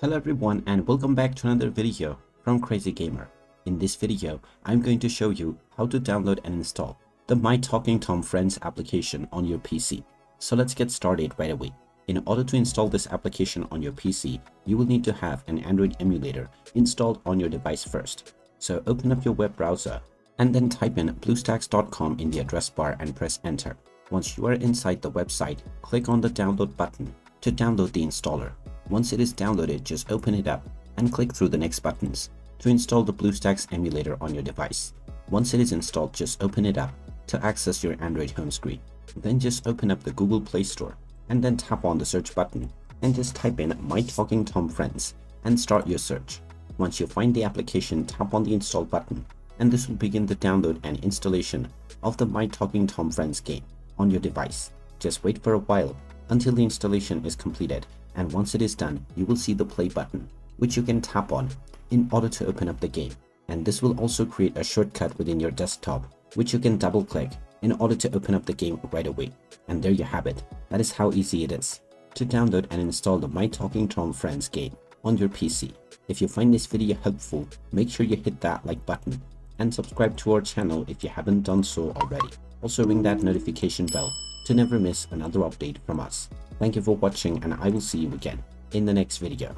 Hello everyone and welcome back to another video from Crazy Gamer. In this video, I'm going to show you how to download and install the My Talking Tom Friends application on your PC. So let's get started right away. In order to install this application on your PC, you will need to have an Android emulator installed on your device first. So open up your web browser and then type in bluestacks.com in the address bar and press enter. Once you are inside the website, click on the download button to download the installer. Once it is downloaded, just open it up and click through the next buttons to install the BlueStacks emulator on your device. Once it is installed, just open it up to access your Android home screen. Then just open up the Google Play Store and then tap on the search button and just type in My Talking Tom Friends and start your search. Once you find the application, tap on the install button and this will begin the download and installation of the My Talking Tom Friends game on your device. Just wait for a while until the installation is completed, and once it is done, you will see the play button, which you can tap on in order to open up the game. And this will also create a shortcut within your desktop, which you can double click in order to open up the game right away. And there you have it. That is how easy it is to download and install the My Talking Tom Friends game on your PC. If you find this video helpful, make sure you hit that like button and subscribe to our channel if you haven't done so already. Also ring that notification bell to never miss another update from us. Thank you for watching and I will see you again in the next video.